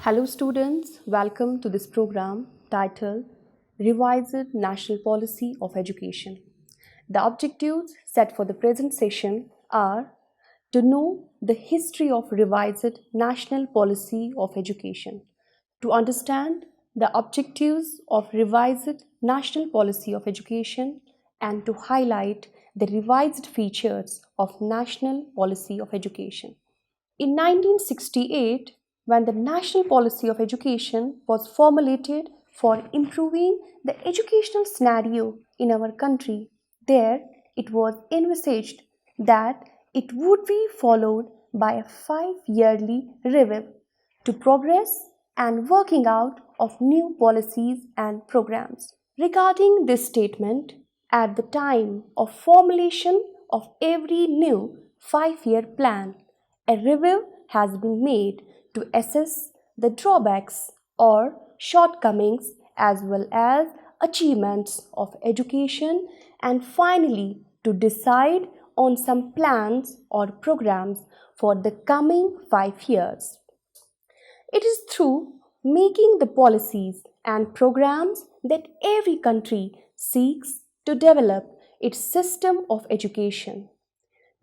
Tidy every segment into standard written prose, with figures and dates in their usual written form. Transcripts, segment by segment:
Hello students, welcome to this program titled Revised National Policy of Education. The objectives set for the present session are to know the history of revised national policy of education, to understand the objectives of revised national policy of education, and to highlight the revised features of national policy of education. In 1968, when the National Policy of Education was formulated for improving the educational scenario in our country, there it was envisaged that it would be followed by a 5-yearly review to progress and working out of new policies and programs. Regarding this statement, at the time of formulation of every new 5-year plan, a review has been made to assess the drawbacks or shortcomings as well as achievements of education and finally to decide on some plans or programs for the coming 5 years. It is through making the policies and programs that every country seeks to develop its system of education,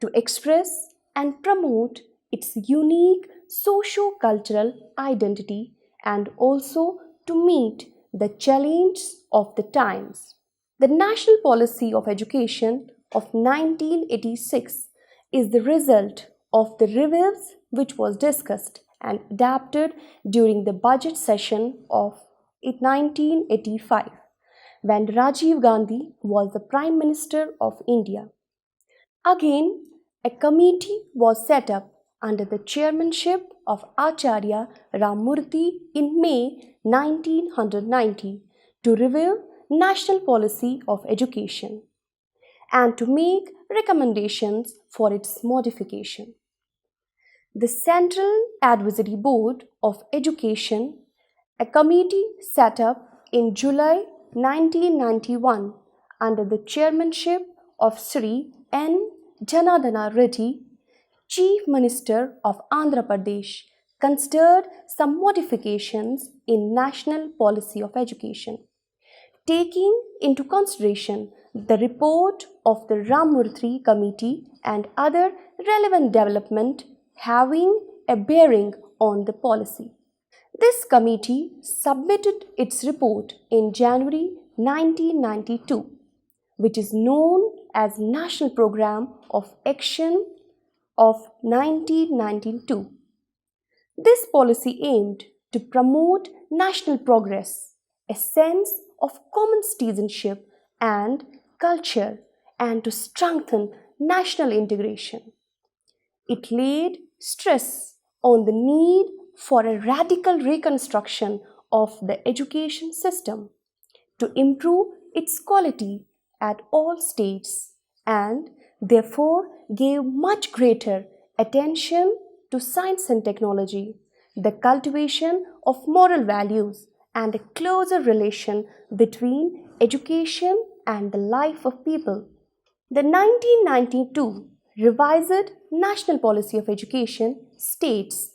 to express and promote its unique socio-cultural identity and also to meet the challenges of the times. The National Policy of Education of 1986 is the result of the reviews which was discussed and adapted during the budget session of 1985 when Rajiv Gandhi was the Prime Minister of India. Again, a committee was set up under the chairmanship of Acharya Ramamurthy in May 1990 to review national policy of education and to make recommendations for its modification. The Central Advisory Board of Education, a committee set up in July 1991 under the chairmanship of Sri N. Janardana Reddy, Chief Minister of Andhra Pradesh, considered some modifications in national policy of education, taking into consideration the report of the Ramamurthy Committee and other relevant development having a bearing on the policy. This committee submitted its report in January 1992, which is known as National Programme of Action of 1992. This policy aimed to promote national progress, a sense of common citizenship and culture, and to strengthen national integration. It laid stress on the need for a radical reconstruction of the education system to improve its quality at all stages and therefore gave much greater attention to science and technology, the cultivation of moral values, and a closer relation between education and the life of people. The 1992 Revised National Policy of Education states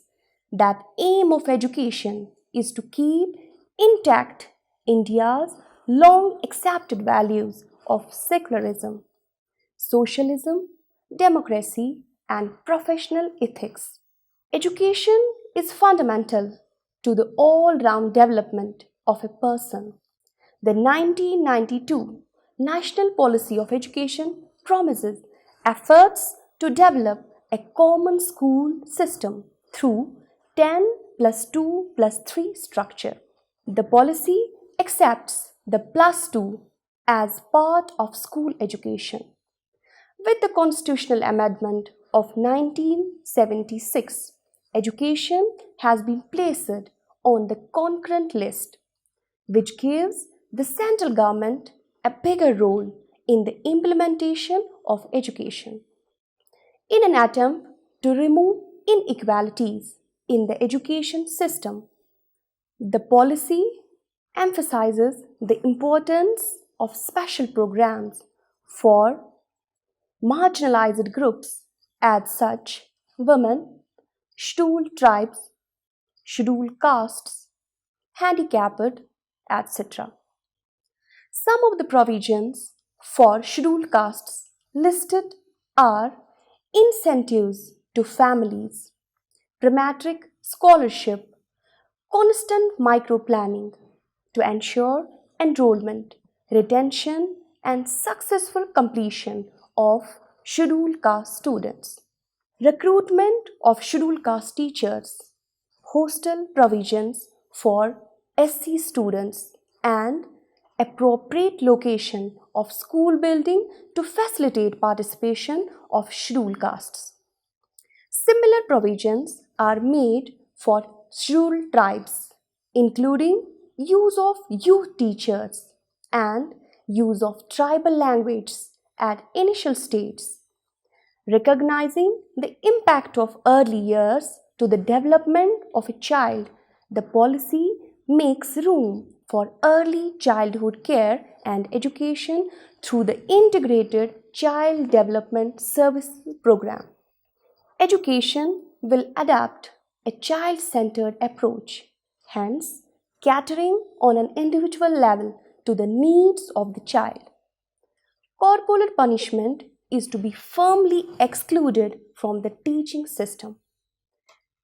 that aim of education is to keep intact India's long accepted values of secularism, socialism, democracy, and professional ethics. Education is fundamental to the all-round development of a person. The 1992 National Policy of Education promises efforts to develop a common school system through 10 plus 2 plus 3 structure. The policy accepts the plus 2 as part of school education. With the constitutional amendment of 1976, education has been placed on the concurrent list, which gives the central government a bigger role in the implementation of education. In an attempt to remove inequalities in the education system, the policy emphasizes the importance of special programs for marginalized groups as such women, scheduled tribes, scheduled castes, handicapped, etc. Some of the provisions for scheduled castes listed are incentives to families, prematric scholarship, constant microplanning to ensure enrollment, retention, and successful completion of scheduled caste students, recruitment of scheduled caste teachers, hostel provisions for SC students, and appropriate location of school building to facilitate participation of scheduled castes. Similar provisions are made for scheduled tribes, including use of youth teachers and use of tribal languages at initial stages. Recognizing the impact of early years to the development of a child, the policy makes room for early childhood care and education through the Integrated Child Development Service Program. Education will adapt a child centered approach, hence, catering on an individual level to the needs of the child. Corporal punishment is to be firmly excluded from the teaching system.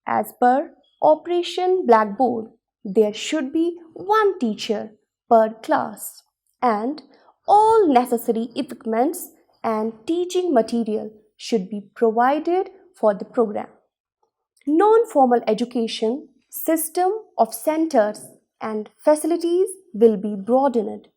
As per Operation Blackboard, there should be one teacher per class and all necessary equipments and teaching material should be provided for the program. Non-formal education system of centers and facilities will be broadened.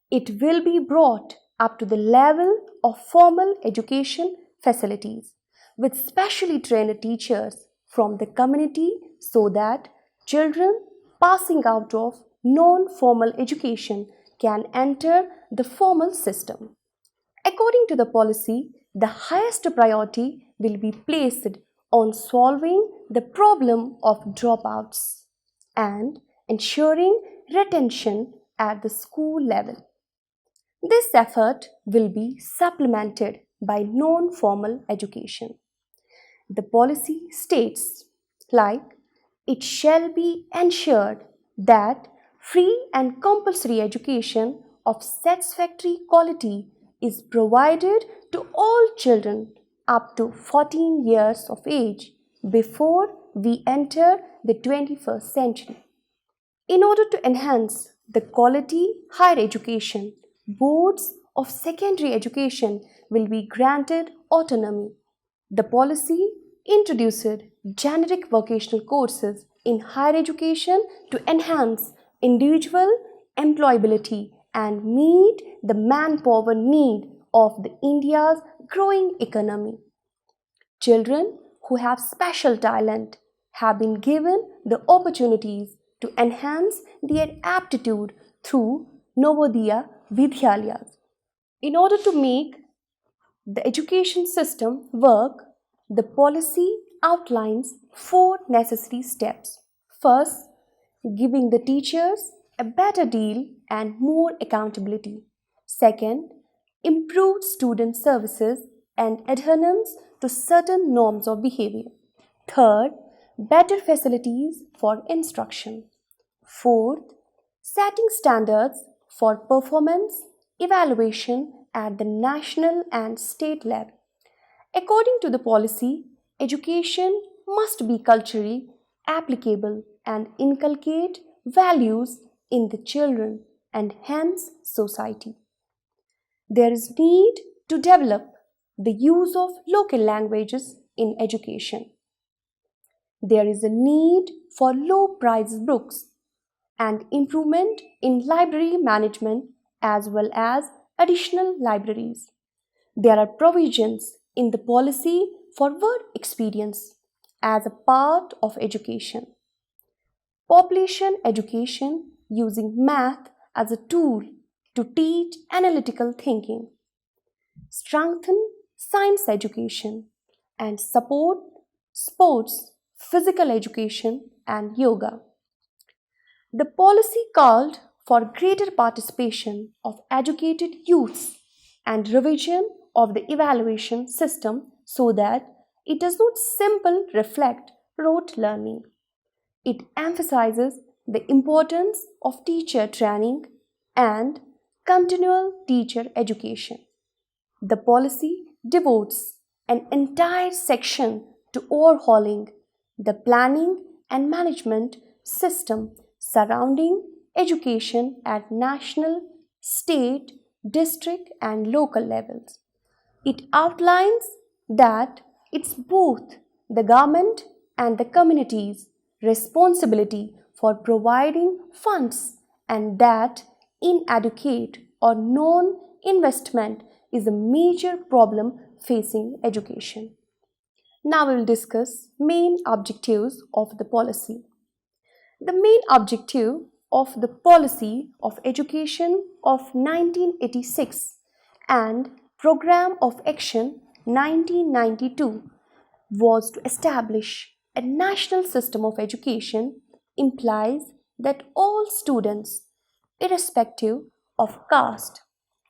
It will be brought up to the level of formal education facilities with specially trained teachers from the community so that children passing out of non-formal education can enter the formal system. According to the policy, the highest priority will be placed on solving the problem of dropouts and ensuring retention at the school level. This effort will be supplemented by non-formal education. The policy states, like, it shall be ensured that free and compulsory education of satisfactory quality is provided to all children up to 14 years of age before we enter the 21st century. In order to enhance the quality higher education, boards of secondary education will be granted autonomy. The policy introduced generic vocational courses in higher education to enhance individual employability and meet the manpower need of the India's growing economy. Children who have special talent have been given the opportunities to enhance their aptitude through Navodaya Vidyalayas. In order to make the education system work, the policy outlines four necessary steps. First, giving the teachers a better deal and more accountability. Second, improved student services and adherence to certain norms of behavior. Third, better facilities for instruction. Fourth, setting standards for performance evaluation at the national and state level. According to the policy, education must be culturally applicable and inculcate values in the children and hence society. There is need to develop the use of local languages in education. There is a need for low price books and improvement in library management as well as additional libraries. There are provisions in the policy for work experience as a part of education. Population education using math as a tool to teach analytical thinking. Strengthen science education and support sports, physical education, and yoga. The policy called for greater participation of educated youths and revision of the evaluation system so that it does not simply reflect rote learning. It emphasizes the importance of teacher training and continual teacher education. The policy devotes an entire section to overhauling the planning and management system surrounding education at national, state, district, and local levels. It outlines that it's both the government and the community's responsibility for providing funds, and that inadequate or non investment is a major problem facing education. Now we will discuss main objectives of the policy. The main objective of the policy of education of 1986 and Program of Action 1992 was to establish a national system of education implies that all students, irrespective of caste,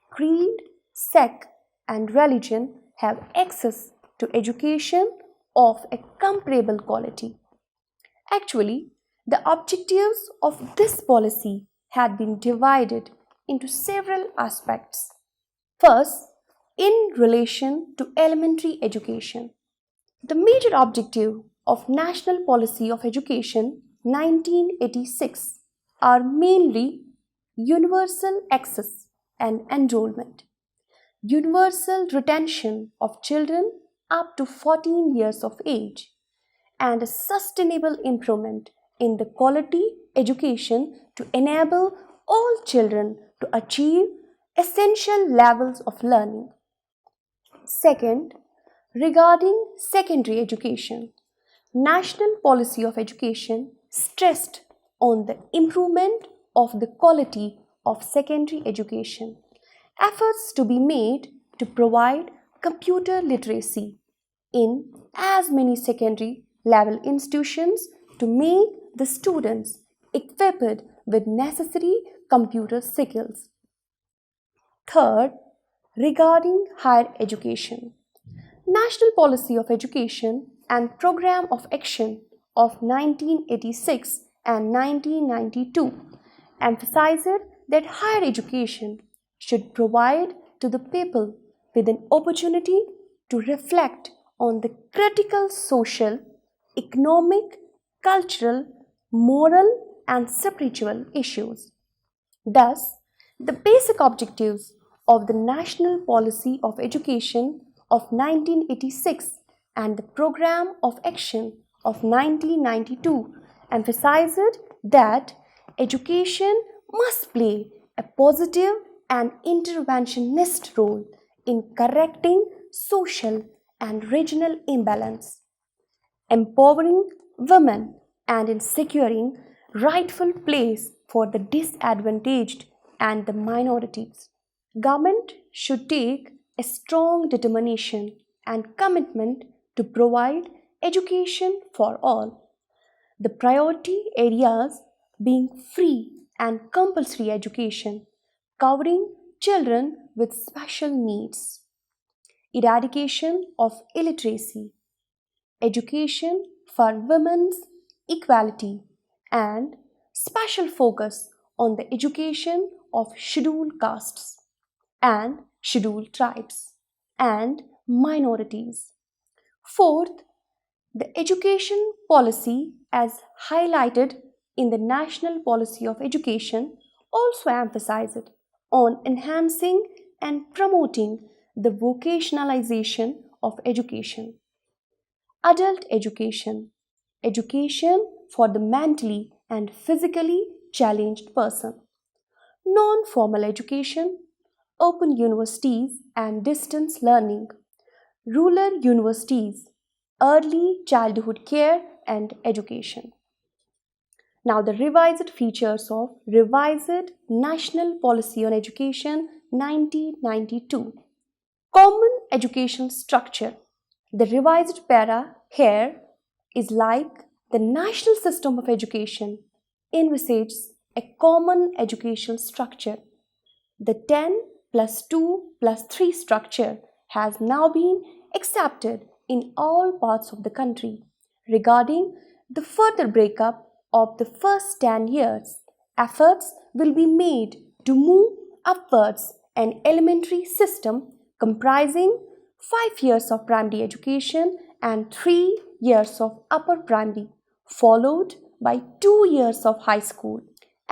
creed, sect, and religion, have access to education of a comparable quality. Actually, the objectives of this policy had been divided into several aspects. First, in relation to elementary education, the major objective of National Policy of Education 1986 are mainly universal access and enrollment, universal retention of children up to 14 years of age, and a sustainable improvement in the quality education to enable all children to achieve essential levels of learning. Second, regarding secondary education, National Policy of Education stressed on the improvement of the quality of secondary education. Efforts to be made to provide computer literacy in as many secondary level institutions to make the students equipped with necessary computer skills. Third, regarding higher education, National Policy of Education and Program of Action of 1986 and 1992 emphasized that higher education should provide to the people with an opportunity to reflect on the critical social, economic, cultural, moral, and spiritual issues. Thus, the basic objectives of the National Policy of Education of 1986 and the Program of Action of 1992 emphasized that education must play a positive and interventionist role in correcting social and regional imbalance, empowering women, and in securing rightful place for the disadvantaged and the minorities. Government should take a strong determination and commitment to provide education for all. The priority areas being free and compulsory education, covering children with special needs, eradication of illiteracy, education for women's equality, and special focus on the education of scheduled castes and scheduled tribes and minorities. Fourth, the education policy, as highlighted in the National Policy of Education, also emphasized on enhancing and promoting the vocationalization of education. Adult education, education for the mentally and physically challenged person. Non formal education, open universities and distance learning, rural universities, early childhood care and education. Now, the revised features of Revised National Policy on Education 1992. Common educational structure. The revised para here is like the national system of education envisages a common educational structure. The 10 plus 2 plus 3 structure has now been accepted in all parts of the country. Regarding the further breakup of the first 10 years, efforts will be made to move upwards an elementary system comprising 5 years of primary education and 3 years of upper primary, followed by 2 years of high school.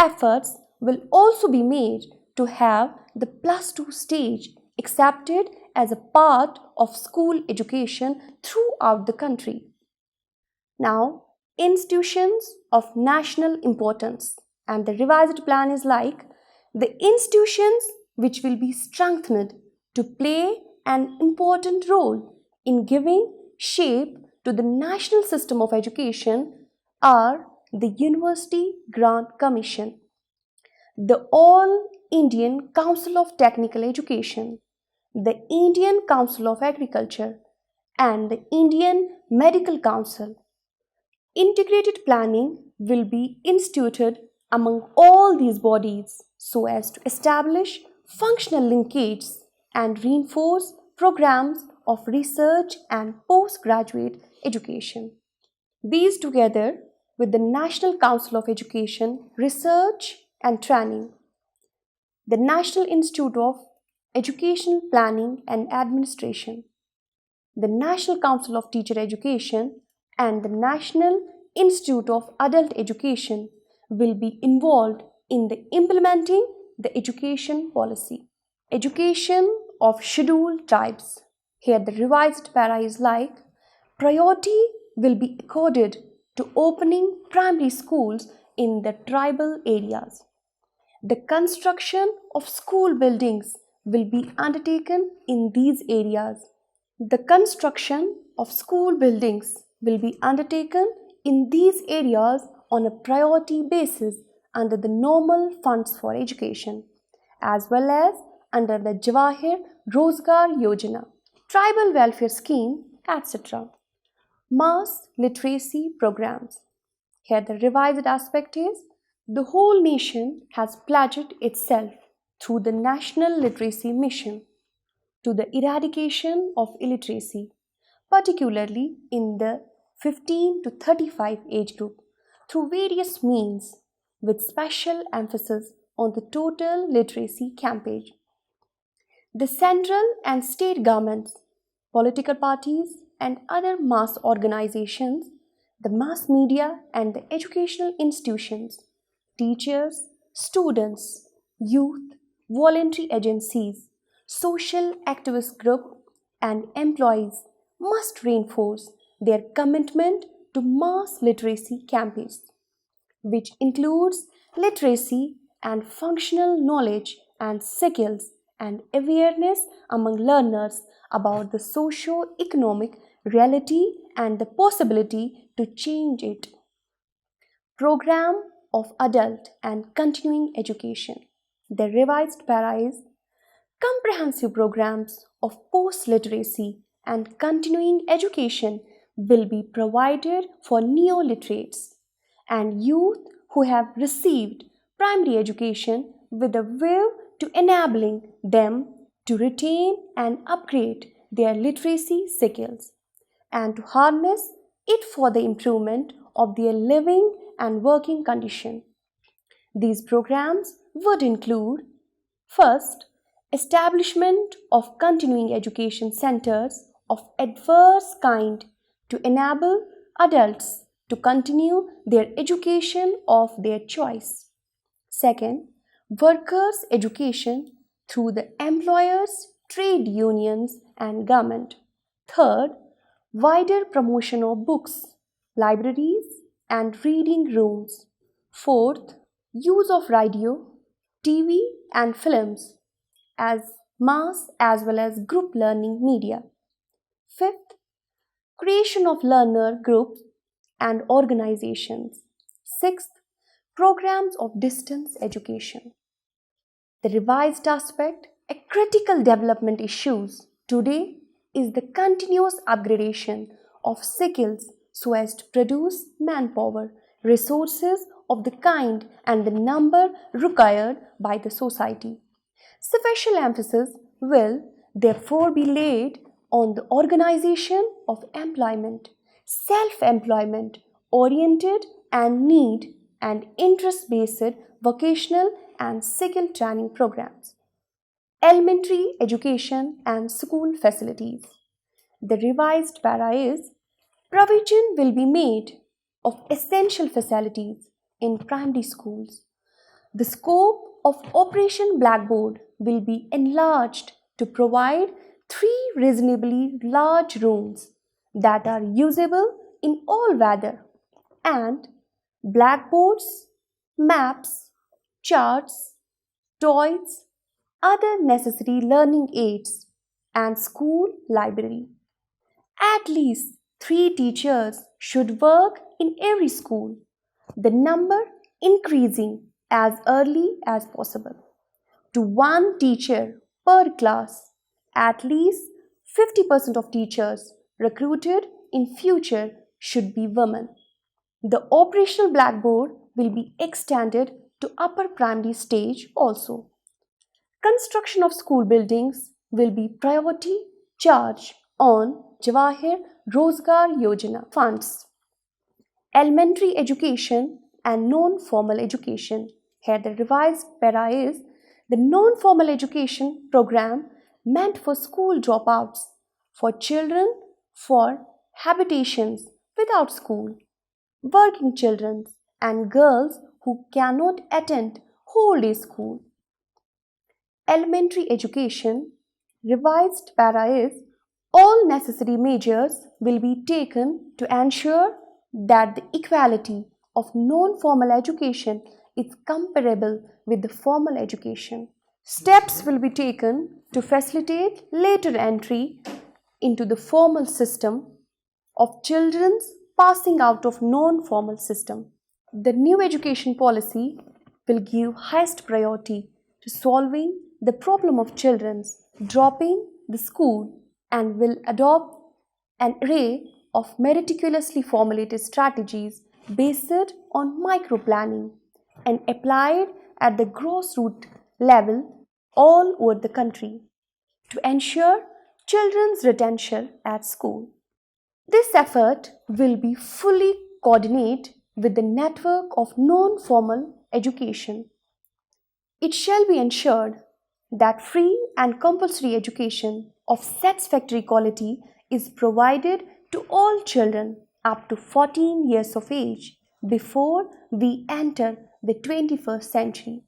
Efforts will also be made to have the plus 2 stage accepted as a part of school education throughout the country. Now, institutions of national importance, and the revised plan is like the institutions which will be strengthened to play an important role in giving shape to the national system of education are the University Grant Commission, the All Indian Council of Technical Education, the Indian Council of Agriculture, and the Indian Medical Council. Integrated planning will be instituted among all these bodies so as to establish functional linkages and reinforce programs of research and postgraduate education. These, together with the National Council of Education, Research and Training, the National Institute of Educational Planning and Administration, the National Council of Teacher Education, and the National Institute of Adult Education will be involved in the implementing the education policy. Education of scheduled tribes. Here the revised para is like priority will be accorded to opening primary schools in the tribal areas. The construction of school buildings will be undertaken in these areas. The construction of school buildings will be undertaken in these areas on a priority basis under the normal funds for education, as well as under the Jawahir Rozgar Yojana, Tribal Welfare Scheme, etc. Mass literacy programs. Here the revised aspect is the whole nation has pledged itself through the National Literacy Mission to the eradication of illiteracy, particularly in the 15 to 35 age group, through various means with special emphasis on the total literacy campaign. The central and state governments, political parties, and other mass organizations, the mass media and the educational institutions, teachers, students, youth, voluntary agencies, social activist groups, and employees must reinforce their commitment to mass literacy campaigns, which includes literacy and functional knowledge and skills and awareness among learners about the socio-economic reality and the possibility to change it. Program of adult and continuing education. The revised para is comprehensive programs of post-literacy and continuing education will be provided for neo-literates and youth who have received primary education with a view to enabling them to retain and upgrade their literacy skills and to harness it for the improvement of their living and working condition. These programs would include: first, establishment of continuing education centers of diverse kind to enable adults to continue their education of their choice. Second, workers' education through the employers, trade unions, and government. Third, wider promotion of books, libraries, and reading rooms. Fourth, use of radio, TV, and films as mass as well as group learning media. Fifth, creation of learner groups and organizations. Sixth, programs of distance education. The revised aspect, a critical development issues today is the continuous upgradation of skills so as to produce manpower, resources of the kind and the number required by the society. Special emphasis will therefore be laid on the organization of employment, self-employment oriented and need and interest-based vocational and skill training programs. Elementary education and school facilities. The revised para is provision will be made of essential facilities in primary schools. The scope of Operation Blackboard will be enlarged to provide 3 reasonably large rooms that are usable in all weather, and blackboards, maps, charts, toys, other necessary learning aids, and school library. At least 3 teachers should work in every school, the number increasing as early as possible. To 1 teacher per class, at least 50% of teachers recruited in future should be women. The operational blackboard will be extended to upper primary stage also. Construction of school buildings will be priority charge on Jawahir Rozgar Yojana funds. Elementary education and non-formal education. Here the revised para is the non-formal education program meant for school dropouts, for children, for habitations without school, working children and girls who cannot attend whole day school. Elementary education, revised para is all necessary measures will be taken to ensure that the equality of non-formal education is comparable with the formal education. Steps will be taken to facilitate later entry into the formal system of children's passing out of non-formal system. The new education policy will give highest priority to solving the problem of children's dropping the school and will adopt an array of meticulously formulated strategies based on micro-planning and applied at the grassroots level all over the country to ensure children's retention at school. This effort will be fully coordinated with the network of non-formal education. It shall be ensured that free and compulsory education of satisfactory quality is provided to all children up to 14 years of age before we enter the 21st century.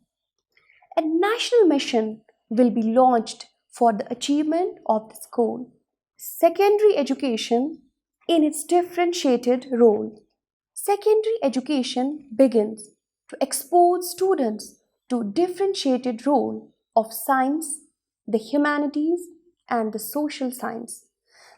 A national mission will be launched for the achievement of this goal. Secondary education in its differentiated role. Secondary education begins to expose students to differentiated role of science, the humanities, and the social science.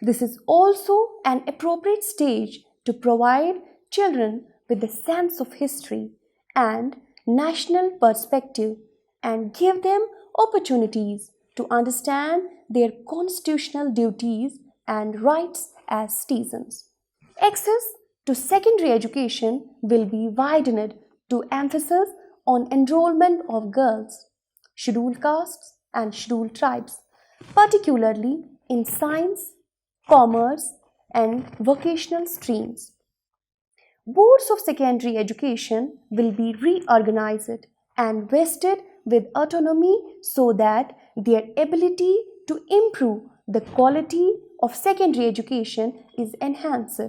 This is also an appropriate stage to provide children with a sense of history and national perspective and give them opportunities to understand their constitutional duties and rights as citizens. Access to secondary education will be widened to emphasis on enrollment of girls, scheduled castes and scheduled tribes, particularly in science, commerce and vocational streams. Boards of secondary education will be reorganized and vested with autonomy so that their ability to improve the quality of secondary education is enhanced.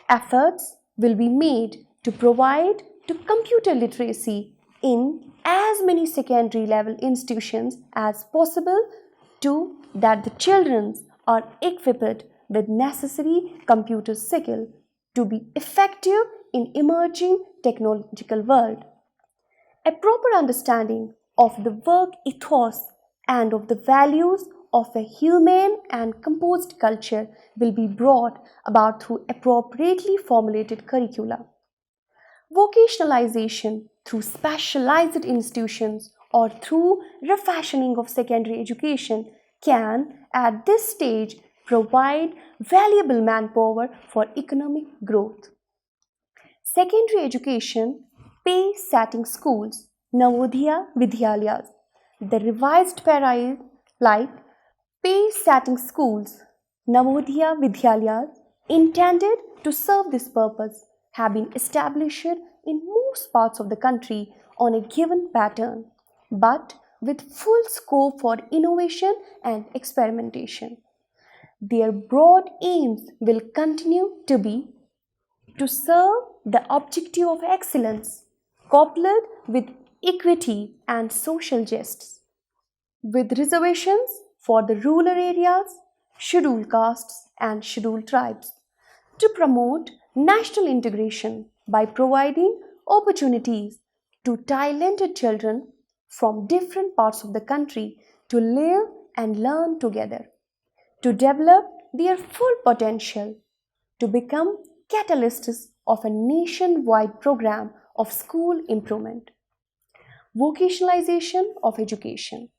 Efforts will be made to provide to computer literacy in as many secondary level institutions as possible to that the children are equipped with necessary computer skill to be effective in emerging technological world. A proper understanding of the work ethos and of the values of a humane and composed culture will be brought about through appropriately formulated curricula. Vocationalization through specialized institutions or through refashioning of secondary education can, at this stage, provide valuable manpower for economic growth. Secondary education pay-setting schools, Navodaya Vidyalayas. The revised para is like pay-setting schools, Navodaya Vidyalayas, intended to serve this purpose, have been established in most parts of the country on a given pattern, but with full scope for innovation and experimentation. Their broad aims will continue to be to serve the objective of excellence, coupled with equity and social justice, with reservations for the rural areas, scheduled castes, and scheduled tribes, to promote national integration by providing opportunities to talented children from different parts of the country to live and learn together, to develop their full potential, to become catalysts of a nationwide program of school improvement. Vocationalization of education.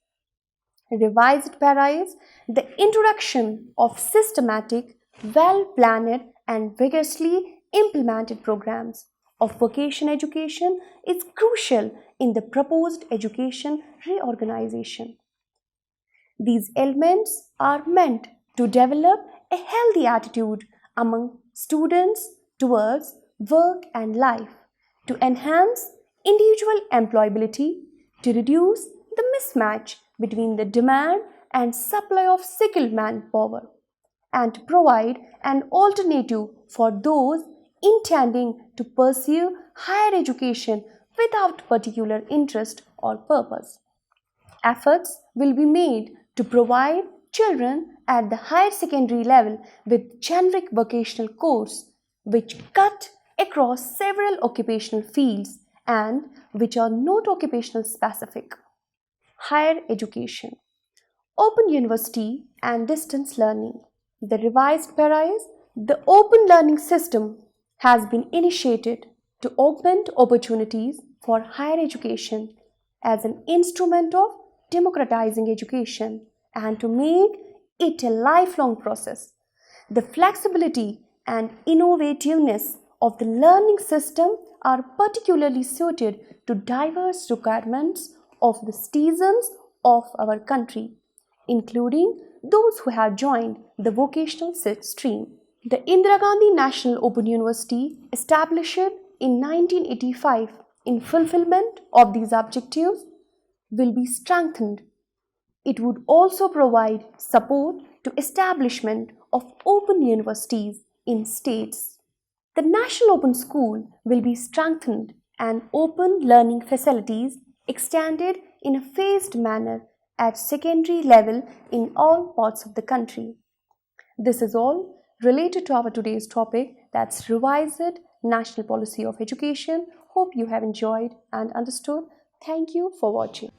Revised para is the introduction of systematic, well-planned and vigorously implemented programs of vocation education is crucial in the proposed education reorganization. These elements are meant to develop a healthy attitude among students towards work and life, to enhance individual employability, to reduce the mismatch between the demand and supply of skilled manpower, and to provide an alternative for those intending to pursue higher education without particular interest or purpose. Efforts will be made to provide children at the higher secondary level with generic vocational courses which cut across several occupational fields and which are not occupational specific. Higher education, open university and distance learning. The revised para is the open learning system has been initiated to open opportunities for higher education as an instrument of democratizing education and to make it a lifelong process. The flexibility and innovativeness of the learning system are particularly suited to diverse requirements of the citizens of our country, including those who have joined the vocational stream. The Indira Gandhi National Open University, established in 1985 in fulfillment of these objectives, will be strengthened. It would also provide support to establishment of open universities in states. The National Open School will be strengthened and open learning facilities extended in a phased manner at secondary level in all parts of the country. This is all related to our today's topic, that's revised National Policy of Education. Hope you have enjoyed and understood. Thank you for watching.